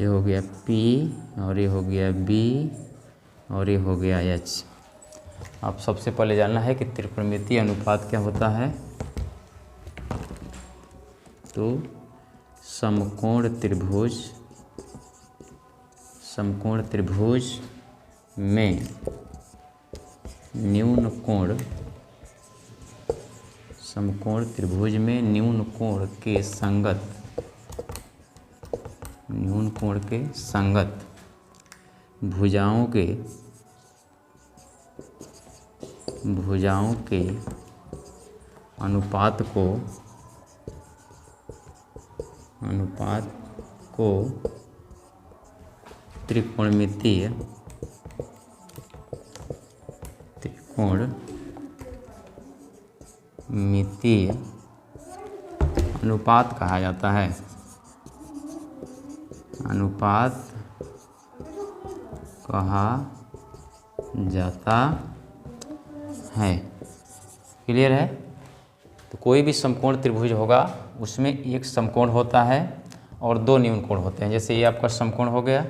ये हो गया P और ये हो गया B और ये हो गया H। अब सबसे पहले जानना है कि त्रिकोणमितीय अनुपात क्या होता है। तो समकोण त्रिभुज में न्यून कोण, समकोण त्रिभुज में न्यून कोण के संगत भुजाओं के अनुपात को त्रिकोणमितीय अनुपात कहा जाता है। क्लियर है। तो कोई भी समकोण त्रिभुज होगा उसमें एक समकोण होता है और दो न्यून कोण होते हैं। जैसे ये आपका समकोण हो गया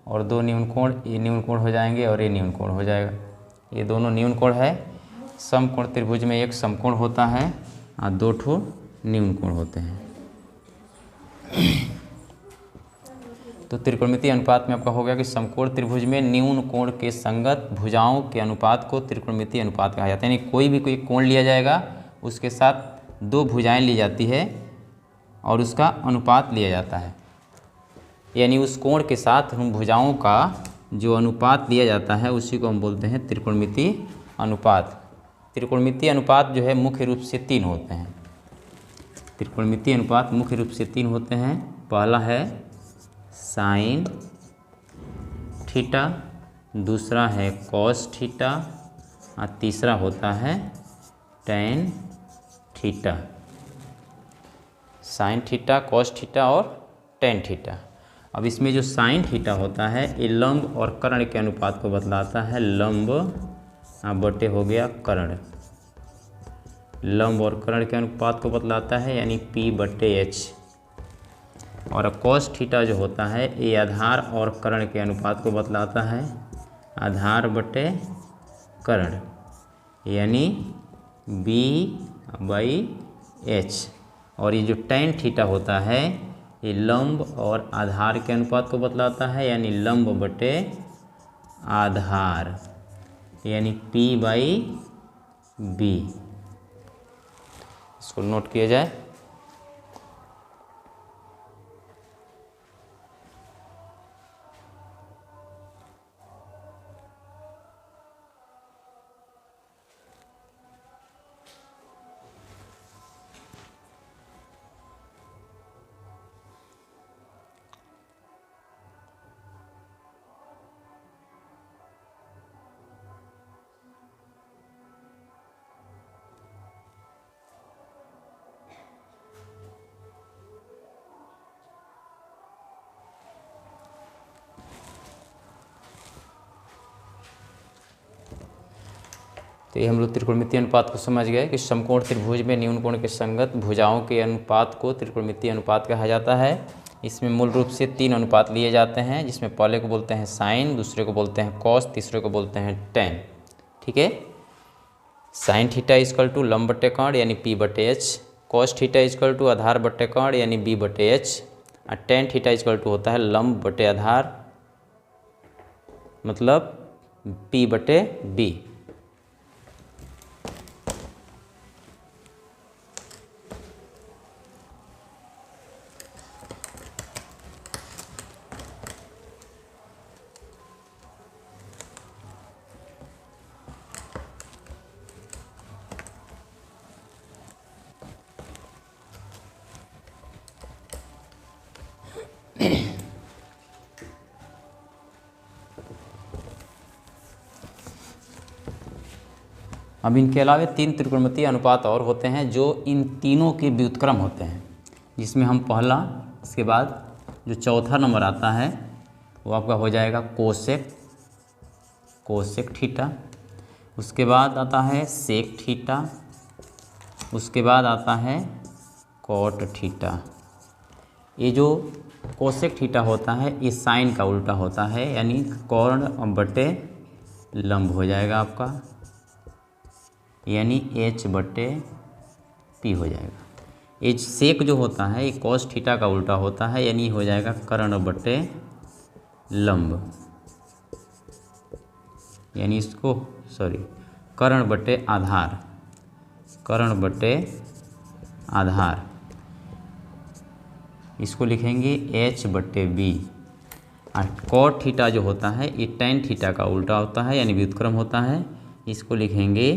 और दो न्यून कोण, ये न्यून कोण हो जाएंगे और ये न्यून कोण हो जाएगा। ये दोनों न्यून कोण है। समकोण त्रिभुज में एक समकोण होता है और दो ठो न्यून कोण होते हैं। तो त्रिकोणमितीय अनुपात में आपका हो गया कि समकोण त्रिभुज में न्यून कोण के संगत भुजाओं के अनुपात को त्रिकोणमितीय अनुपात कहा जाता है। यानी कोई कोण लिया जाएगा, उसके साथ दो भुजाएं ली जाती है और उसका अनुपात लिया जाता है। यानी उस कोण के साथ हम भुजाओं का जो अनुपात लिया जाता है उसी को हम बोलते हैं त्रिकोणमितीय अनुपात। त्रिकोणमितीय अनुपात जो है मुख्य रूप से तीन होते हैं। त्रिकोणमितीय अनुपात मुख्य रूप से तीन होते हैं। पहला है साइन थीटा, दूसरा है कॉस थीटा और तीसरा होता है tan theta. Sine theta, cos theta और टेन थीटा। अब इसमें जो साइन थीटा होता है ये लंब और कर्ण के अनुपात को बतलाता है। लंब बटे हो गया कर्ण, लंब और कर्ण के अनुपात को बतलाता है, यानी P/H। और कॉस थीटा जो होता है ये आधार और कर्ण के अनुपात को बतलाता है, आधार बटे कर्ण, यानी B/H। और ये जो टेन थीटा होता है ये लंब और आधार के अनुपात को बतलाता है, यानी लंब बटे आधार, यानी P/B। इसको नोट किया जाए। तो ये हम लोग त्रिकोणमितीय अनुपात को समझ गए कि समकोण त्रिभुज में न्यून कोण के संगत भुजाओं के अनुपात को त्रिकोणमितीय अनुपात कहा जाता है। इसमें मूल रूप से तीन अनुपात लिए जाते हैं, जिसमें पहले को बोलते हैं साइन, दूसरे को बोलते हैं कॉस, तीसरे को बोलते हैं टेन। ठीक है। साइन थीटा इक्वल टू लंब बटे कर्ण यानी P/H, cos theta equal to आधार बटे कर्ण यानी B/H, और टेन थीटा इक्वल टू होता है लंब बटे आधार मतलब P/B। अब इनके अलावा तीन त्रिकोणमितीय अनुपात और होते हैं जो इन तीनों के व्युत्क्रम होते हैं, जिसमें हम पहला, इसके बाद जो चौथा नंबर आता है वो आपका हो जाएगा कोसेक थीटा, उसके बाद आता है सेक थीटा, उसके बाद आता है कॉट थीटा, ये जो कोसेक थीटा होता है ये साइन का उल्टा होता है, यानी कर्ण बटे लंब हो जाएगा आपका, यानी h बटे p हो जाएगा। ये सेक जो होता है ये कॉस थीटा का उल्टा होता है, यानी हो जाएगा कर्ण बटे लंब, यानी इसको कर्ण बटे आधार, कर्ण बटे आधार, इसको लिखेंगे h बटे b। और कॉट थीटा जो होता है ये टेन थीटा का उल्टा होता है, यानी व्युत्क्रम होता है, इसको लिखेंगे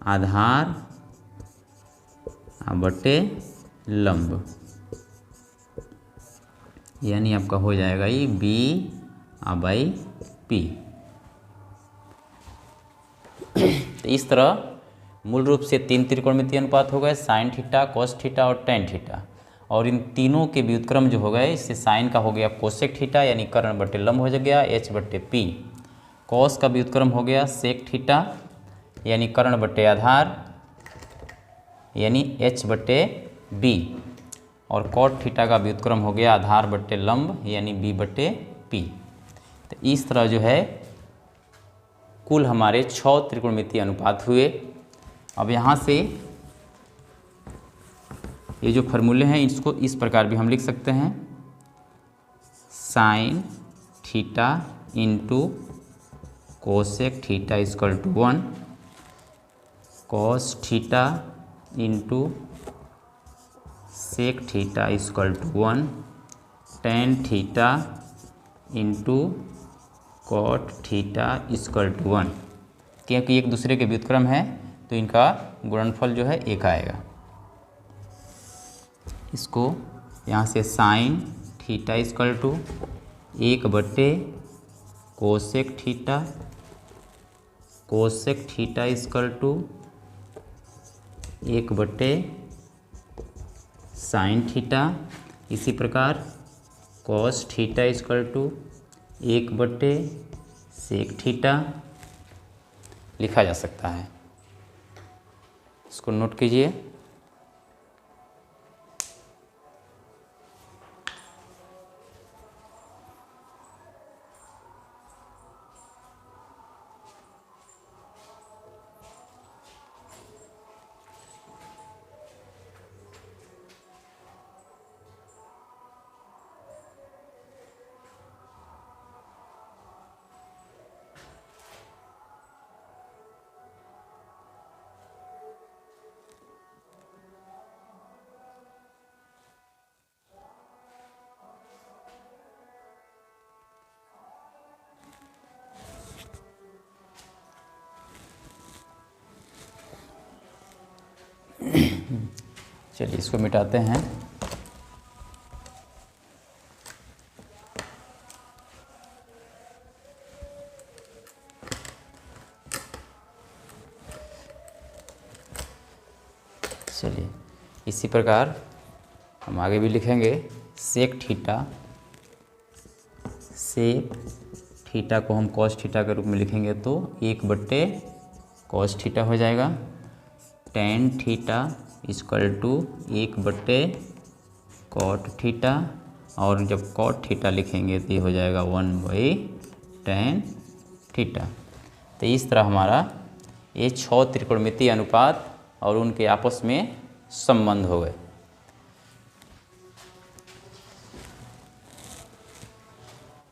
आधार बटे लंब, यानी आपका हो जाएगा ये b/p। तो इस तरह मूल रूप से 3 त्रिकोणमितीय अनुपात हो गए, साइन थीटा, कॉस थीटा और टेन थीटा। और इन तीनों के व्युत्क्रम जो हो गए, इससे साइन का हो गया कोसेक थीटा यानी कर्ण बटे लंब हो गया h बटे p, कॉस का व्युत्क्रम हो गया सेक थीटा यानी कर्ण बटे आधार यानी h बटे b, और कॉट थीटा का व्युत्क्रम हो गया आधार बटे लंब यानी b बटे p। तो इस तरह जो है कुल हमारे 6 त्रिकोणमितीय अनुपात हुए। अब यहाँ से ये जो फार्मूले हैं इसको इस प्रकार भी हम लिख सकते हैं, sine theta into cosec theta equal to 1, cos theta into sec theta equal to 1, tan theta into cot theta equal to 1। क्योंकि एक दूसरे के व्युत्क्रम है तो इनका गुणनफल जो है 1 आएगा। इसको यहाँ से साइन थीटा इक्वल टू 1 बटे cosec theta, cosec theta equal to 1 बटे साइन थीटा, इसी प्रकार कॉस थीटा इक्वल टू 1 बटे सेक थीटा लिखा जा सकता है। इसको नोट कीजिए। चलिए इसको मिटाते हैं। चलिए इसी प्रकार हम आगे भी लिखेंगे, सेक थीटा, सेक थीटा को हम कॉस थीटा के रूप में लिखेंगे तो 1 बट्टे कॉस थीटा हो जाएगा, टेन थीटा इक्वल टू 1 बट्टे कॉट थीटा, और जब कॉट थीटा लिखेंगे तो ये हो जाएगा 1/tan थीटा। तो इस तरह हमारा ये 6 त्रिकोणमितीय अनुपात और उनके आपस में संबंध हो गए।